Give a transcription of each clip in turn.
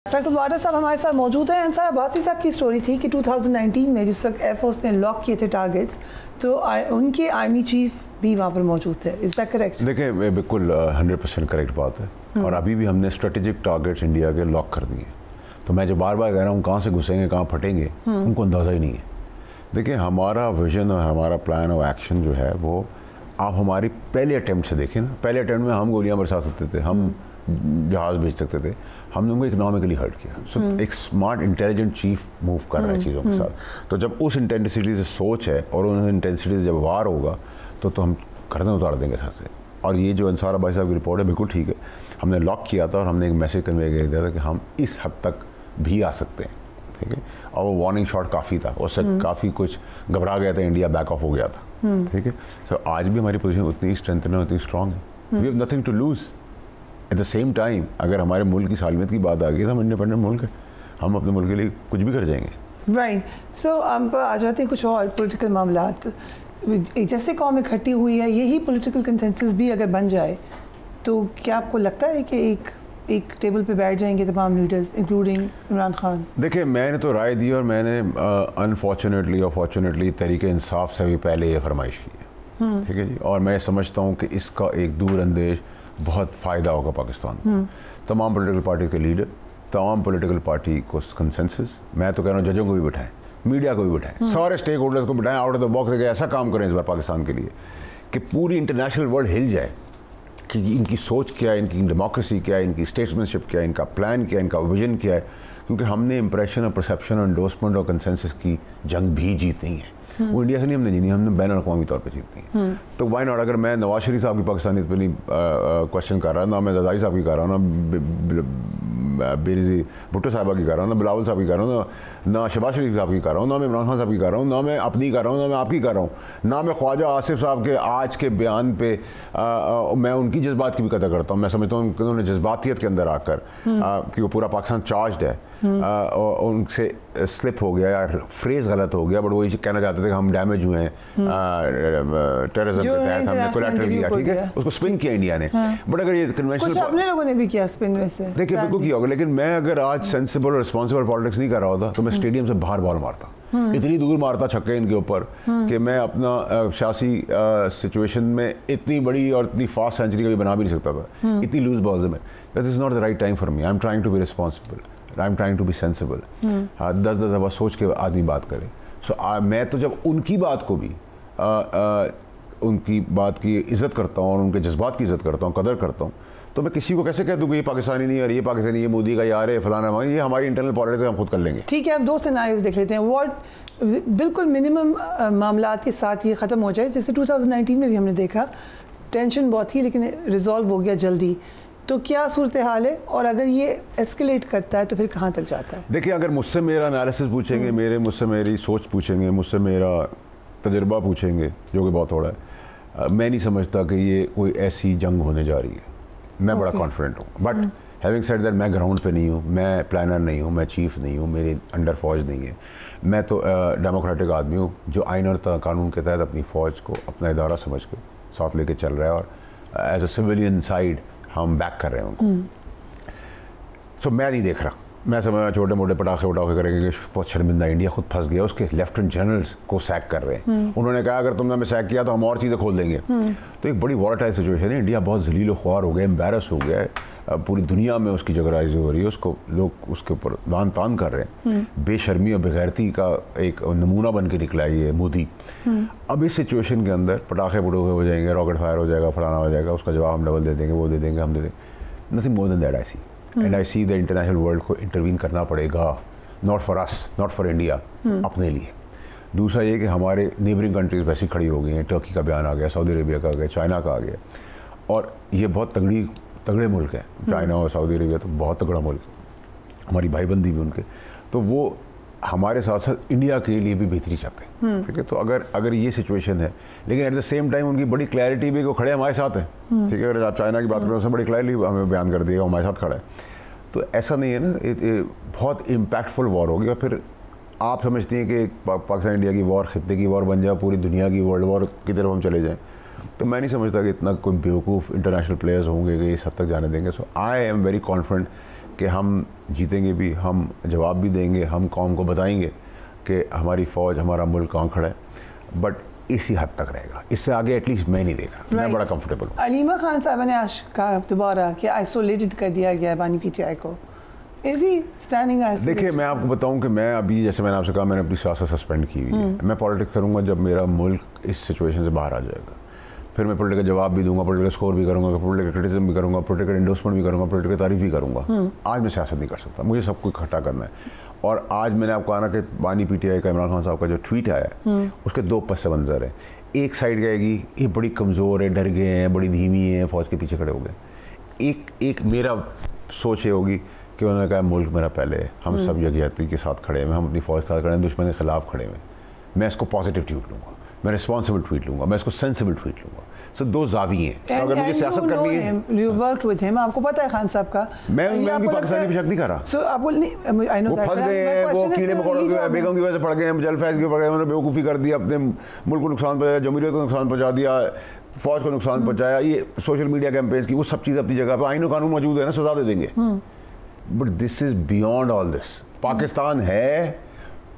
Doctor वाडा साहब हमारे साथ मौजूद हैं। साहब बासी साहब की स्टोरी थी कि 2019 में जिस वक्त एयरफोर्स ने लॉक किए थे टारगेट्स, तो उनके आर्मी चीफ भी वहाँ पर मौजूद थे। Is that correct? देखिए बिल्कुल 100% करेक्ट बात है। और अभी भी हमने स्ट्रेटेजिक टारगेट्स इंडिया के लॉक कर दिए। तो मैं जो बार बार कह रहा हूँ कहाँ से घुसेंगे कहाँ फटेंगे उनको अंदाज़ा ही नहीं है। देखिए हमारा विजन और हमारा प्लान और एक्शन जो है वो आप हमारी पहले अटैम्प्ट से देखें ना। पहले अटैम्प्ट में हम गोलियाँ बरसा सकते थे, हम जहाज़ भेज सकते थे, हमने उनको इकोनॉमिकली हर्ट किया। सो एक स्मार्ट इंटेलिजेंट चीफ मूव कर रहा है चीज़ों के साथ। तो जब उस इंटेंसिटी से सोच है और उन इंटेंसिटी से जब वार होगा तो हम गर्दन उतार देंगे सर से। और ये जो अंसार अब्बासी साहब की रिपोर्ट है बिल्कुल ठीक है। हमने लॉक किया था और हमने एक मैसेज कन्वे कर दिया था कि हम इस हद तक भी आ सकते हैं, ठीक है। और वो वार्निंग शॉट काफ़ी था, उससे काफ़ी कुछ घबरा गया था, इंडिया बैक ऑफ हो गया था, ठीक है। सो आज भी हमारी पोजीशन उतनी स्ट्रेंथन है, उतनी स्ट्रॉन्ग है। We have nothing to lose. At the same time अगर हमारे मुल्क की सालमियत की बात आ गई तो हम इंडिपेंडेंट मुल्क है, हम अपने मुल्क के लिए कुछ भी कर जाएंगे। राइट। सो अब आ जाते हैं कुछ और पॉलिटिकल मामलात। जैसे कौम इकट्ठी हुई है, यही पॉलिटिकल कंसेंसस भी अगर बन जाए तो क्या आपको लगता है कि एक टेबल पे बैठ जाएंगे तमाम लीडर्स इंक्लूडिंग इमरान खान? देखिए मैंने तो राय दी और मैंने अनफॉर्चुनेटली और फॉर्चुनेटली तहरीक इंसाफ से भी पहले ये फरमाइश की है, ठीक है जी। और मैं समझता हूँ कि इसका एक दूर अंदेश बहुत फ़ायदा होगा पाकिस्तान को। तमाम पॉलिटिकल पार्टी के लीडर, तमाम पॉलिटिकल पार्टी को कंसेंसस, मैं तो कह रहा हूँ जजों को भी बिठाएं, मीडिया को भी बिठाएं, सारे स्टेक होल्डर्स को बिठाएं, आउट ऑफ द बॉक्स ऐसा काम करें इस बार पाकिस्तान के लिए कि पूरी इंटरनेशनल वर्ल्ड हिल जाए कि इनकी सोच क्या है, इनकी डेमोक्रेसी क्या है, इनकी स्टेट्समैनशिप क्या है, इनका प्लान क्या है, इनका विजन क्या है। क्योंकि हमने इंप्रेशन और परसेप्शन और एंडोर्समेंट और कंसेंसस की जंग भी जीतनी है। वो इंडिया से नहीं हमने जीनी, हमने बैन अवी तौर पे जीतनी है। तो वाई नॉट? अगर मैं नवाज शरीफ साहब की पाकिस्तानियत पे नहीं क्वेश्चन कर रहा, ना मैं रज़ाई साहब की कर रहा हूँ, ना बेनज़ीर भुट्टो साहबा की कर रहा हूँ, ना बिलावल साहब की कर रहा हूँ, ना शहबाज शरीफ साहब की कर रहा हूँ, ना मैं इमरान खान साहब की कर रहा हूँ, ना मैं अपनी कर रहा हूँ, ना मैं आपकी कर रहा हूँ, ना मैं ख्वाजा आसिफ साहब के आज के बयान पे मैं उनकी जज्बात की भी कदर करता हूँ। मैं समझता हूँ कि उन्होंने जज्बातियत के अंदर आकर कि वो पूरा पाकिस्तान चार्जड है, उनसे स्लिप हो गया या फ्रेज गलत हो गया, बट वो ये कहना चाहते थे कि हम डैमेज हुए हैं, टेररिज्म के तहत हमने कोलैटरल किया, ठीक है, उसको स्पिन किया इंडिया ने। बट अगर ये कन्वेंशनल, कुछ अपने लोगों ने भी किया स्पिन वैसे, देखिए बिल्कुल किया होगा। लेकिन मैं अगर आज सेंसिबल और रिस्पॉन्सिबल पॉलिटिक्स नहीं कर रहा होता तो मैं स्टेडियम से बाहर बॉल मारता, इतनी दूर मारता छक्के इनके ऊपर कि मैं अपना सियासी सिचुएशन में इतनी बड़ी और इतनी फास्ट सेंचुरी कभी बना भी नहीं सकता था, इतनी लूज बॉल्स में। That is not the right time for me. I am trying to be responsible, I am trying to be sensible. 10 दफ़ा सोच के आदमी बात करे। सो मैं तो जब उनकी बात को भी उनकी बात की इज़्ज़त करता हूँ और उनके जज्बात की इज़्ज़त करता हूँ, कदर करता हूँ, तो मैं किसी को कैसे कह दूँ कि ये पाकिस्तानी नहीं है, ये पाकिस्तानी, ये मोदी का यार है, फलाना, ये हमारी इंटरनल पॉलिटिक्स हम खुद कर लेंगे। ठीक है, अब दो सिनेरियोज देख लेते हैं। व्हाट बिल्कुल मिनिमम मामलात के साथ ये ख़त्म हो जाए, जैसे 2019 में भी हमने देखा टेंशन बहुत थी लेकिन रिजॉल्व हो गया जल्दी, तो क्या सूरत हाल है? और अगर ये एस्केलेट करता है तो फिर कहाँ तक जाता है? देखिए अगर मुझसे मेरा एनालिसिस पूछेंगे, मुझसे मेरी सोच पूछेंगे, मुझसे मेरा तजुर्बा पूछेंगे जो कि बहुत थोड़ा है, मैं नहीं समझता कि ये कोई ऐसी जंग होने जा रही है। मैं बड़ा कॉन्फिडेंट हूँ। बट हैविंग सेड दैट, मैं ग्राउंड पे नहीं हूँ, मैं प्लानर नहीं हूँ, मैं चीफ नहीं हूँ, मेरे अंडर फौज नहीं है। मैं तो डेमोक्रेटिक आदमी हूँ जो आइन और कानून के तहत अपनी फ़ौज को अपना इदारा समझ के साथ लेके चल रहा है और एज अ सिविलियन साइड हम बैक कर रहे हैं उनको। सो मैं नहीं देख रहा, मैं समझ छोटे मोटे पटाखे करेंगे कि बहुत शर्मिंदा इंडिया खुद फंस गया, उसके लेफ्टिनेंट जनरल्स को सैक कर रहे हैं। उन्होंने कहा अगर तुमने हमें सैक किया तो हम और चीज़ें खोल देंगे। तो एक बड़ी वॉलेटाइल सिचुएशन है, इंडिया बहुत जलील ख्वार हो गया, एम्बेरस हो गया है, पूरी दुनिया में उसकी जगराइजी हो रही है, उसको लोग उसके ऊपर दान तान कर रहे हैं। बेशर्मी और बेगैरती का एक नमूना बन के निकला है ये मोदी। अब इस सिचुएशन के अंदर पटाखे पटोखे हो जाएंगे, रॉकेट फायर हो जाएगा, फलाना हो जाएगा, उसका जवाब हम डबल दे देंगे, वो दे देंगे, हम दे देंगे। Nothing more than that I see. And I see the international world को इंटरवीन करना पड़ेगा, not for us, not for India, अपने लिए। दूसरा ये कि हमारे नेबरिंग कंट्रीज़ वैसी खड़ी हो गई हैं, टर्की का बयान आ गया, सऊदी अरेबिया का आ गया, चाइना का आ गया, और ये बहुत तगड़े मुल्क हैं। चाइना और सऊदी अरेबिया तो बहुत तगड़ा मुल्क है, हमारी भाईबंदी भी उनके, तो वो हमारे साथ साथ इंडिया के लिए भी बेहतरी चाहते हैं, ठीक है। तो अगर ये सिचुएशन है, लेकिन एट द सेम टाइम उनकी बड़ी क्लैरिटी भी, वो खड़े हमारे साथ हैं, ठीक है। अगर आप चाइना की बात करें, उसमें बड़ी क्लैरिटी हमें बयान कर दिएगा, हमारे साथ खड़ा है। तो ऐसा नहीं है ना, बहुत इम्पैक्टफुल वॉर होगी। और फिर आप समझती हैं कि पाकिस्तान इंडिया की वॉर खित्ते की वॉर बन जाए, पूरी दुनिया की वर्ल्ड वॉर की तरफ हम चले जाएँ, तो मैं नहीं समझता कि इतना कोई बेवकूफ़ इंटरनेशनल प्लेयर्स होंगे कि इस हद तक जाने देंगे। सो आई एम वेरी कॉन्फिडेंट कि हम जीतेंगे भी, हम जवाब भी देंगे, हम कौम को बताएंगे कि हमारी फ़ौज, हमारा मुल्क कहाँ खड़ा है, बट इसी हद तक रहेगा, इससे आगे एटलीस्ट मैं नहीं देखा। मैं बड़ा कंफर्टेबल हूँ। अलीमा खान साहब ने आज कहा दोबारा कि आइसोलेटेड कर दिया गया बानी पीटीआई को, इज ही स्टैंडिंग आइसोलेटेड? देखिए, मैं आपको बताऊं कि मैं अभी, जैसे मैंने आपसे कहा, मैंने अपनी सियासत सस्पेंड की हुई है। मैं पॉलिटिक्स करूंगा जब मेरा मुल्क इस सिचुएशन से बाहर आ जाएगा, फिर मैं पॉलिटिकल जवाब भी दूंगा, पॉलिटिकल स्कोर भी करूंगा, पॉलिटिकल क्रिटिसिज्म भी करूंगा, पॉलिटिकल इंडोर्समेंट भी करूंगा, पॉलिटिकल तारीफ भी करूंगा। आज मैं सियासत नहीं कर सकता, मुझे सब कुछ इकट्ठा करना है। और आज मैंने आपको कहा ना कि बानी पीटीआई का, इमरान खान साहब का जो ट्वीट आया है, उसके दो पस मंजर है। एक साइड कहेगी ये बड़ी कमज़ोर है, डर गए हैं, बड़ी धीमी है, फ़ौज के पीछे खड़े हो गए। एक मेरा सोच ये होगी कि उन्होंने कहा मुल्क मेरा पहले है, हम सब यकजहती के साथ खड़े हैं, हम अपनी फ़ौज के साथ खड़े हैं, दुश्मन के खिलाफ खड़े हैं। मैं इसको पॉजिटिव ट्वीट लूँगा, मैं रिस्पॉन्सिबल ट्वीट लूँगा, मैं इसको सेंसिबल ट्वीट लूँगा। सो दो जावी हैं। तो अगर मुझे सियासत करनी है, यू वर्कड विद हिम, आपको पता है खान साहब का, मैं उनकी पाकिस्तानी भी शक नहीं कर रहा। सो आपको नहीं, आई नो वो फंस गए हैं, वो कीड़े मकोड़ों की बेगम की वजह से पड़ गए हैं, जलफैज की पड़ गए, उन्होंने बेवकूफ़ी कर दी, अपने मुल्क को नुकसान पहुंचाया, जमहूरियत को नुकसान पहुंचा दिया, फौज को नुकसान पहुंचाया, ये सोशल मीडिया कैंपेन्स की, वो सब चीज़ अपनी जगह पर, आईन और कानून मौजूद है ना, सजा दे देंगे। But this is beyond all this. Pakistan है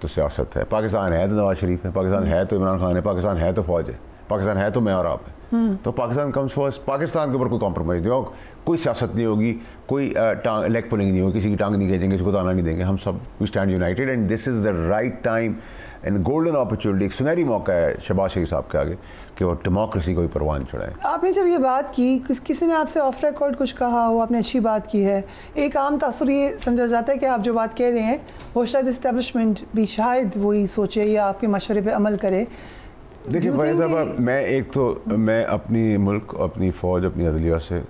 तो सियासत है, पाकिस्तान है तो नवाज शरीफ है, पाकिस्तान है तो इमरान खान है, पाकिस्तान है तो फौज है, पाकिस्तान है तो मैं और आप है। तो पाकिस्तान कम्स फर्स्ट। पाकिस्तान के ऊपर कोई कॉम्प्रोमाइज़ नहीं होगा, कोई सियासत नहीं होगी, कोई लेग पुलिंग नहीं होगी, किसी की टांग नहीं खींचेंगे, किसी को ताना नहीं देंगे, हम सब we stand united and this is the right time and golden opportunity. एक सुनहरी मौका है शहबाज शरीफ साहब के आगे कि वो डेमोक्रेसी को भी परवान चढ़ाएं। आपने जब ये बात की, किसी ने आपसे ऑफ रिकॉर्ड कुछ कहा हो, आपने अच्छी बात की है, एक आम तासुर ये समझा जाता है कि आप जो बात कह रहे हैं वो शायद इस्टेब्लिशमेंट भी शायद वही सोचे या आपके मशवरे पे अमल करे। देखिए भाई साहब, मैं अपनी मुल्क, अपनी फ़ौज, अपनी अदलिया से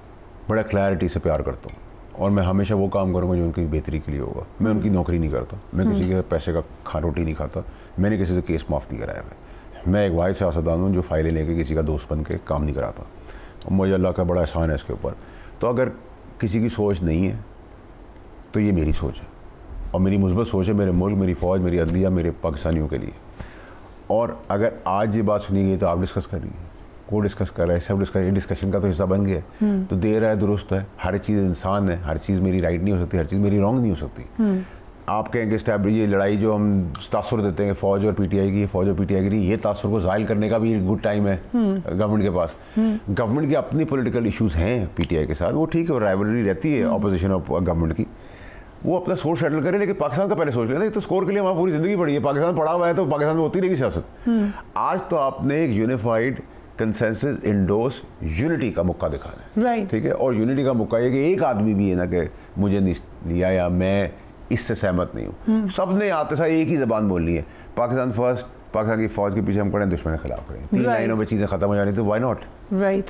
बड़ा क्लैरिटी से प्यार करता हूँ और मैं हमेशा वो काम करूँगा जो उनकी बेहतरी के लिए होगा। मैं उनकी नौकरी नहीं करता, मैं किसी के पैसे का रोटी नहीं खाता, मैंने किसी से केस माफ़ नहीं कराया है। मैं एक वाहिद सियासतदान हूँ जो फाइलें लेके किसी का दोस्त बन के काम नहीं कराता, और मुझे अल्लाह का बड़ा एहसान है इसके ऊपर। तो अगर किसी की सोच नहीं है तो ये मेरी सोच है, और मेरी मुस्बत सोच है मेरे मुल्क, मेरी फ़ौज, मेरी अदलिया, मेरे पाकिस्तानियों के लिए। और अगर आज ये बात सुनी गई तो आप डिस्कस कर रही हैं, वो डिस्कस कर रहे हैं, सब डिस्कशन का तो हिस्सा बन गया। तो देर है दुरुस्त है, हर चीज़ इंसान है, हर चीज़ मेरी राइट नहीं हो सकती, हर चीज़ मेरी रॉन्ग नहीं हो सकती। आप कहेंगे स्टैब्लिश ये लड़ाई जो हम तासुर देते हैं फ़ौज और पीटीआई की, फ़ौज और पीटीआई की, ये तासुर को ज़ाहिल करने का भी गुड टाइम है गवर्नमेंट के पास। गवर्नमेंट के अपनी पॉलिटिकल इश्यूज़ हैं पीटीआई के साथ, वो ठीक है, राइवलरी रहती है अपोजिशन और गवर्नमेंट की, वो अपना स्कोर सेटल करे, लेकिन पाकिस्तान का पहले सोच लेना। तो स्कोर के लिए वहाँ पूरी ज़िंदगी पड़ी है, पाकिस्तान पड़ा हुआ है तो पाकिस्तान में होती रहेगी सियासत। आज तो आपने एक यूनिफाइड कंसेंसस इंडोर्स यूनिटी का मौका दिखाना है, ठीक है। और यूनिटी का मौका ये कि एक आदमी भी है ना कि मुझे नहीं लिया या मैं इससे सहमत नहीं हूँ, सब ने आते साथ एक ही ज़बान बोलनी है, पाकिस्तान फर्स्ट, पाकिस्तान की फ़ौज के पीछे हम खड़े हैं, दुश्मन के खिलाफ खड़े हैं, 3 लाइनों में चीज़ें ख़त्म हो जानी, तो व्हाई नॉट, राइट।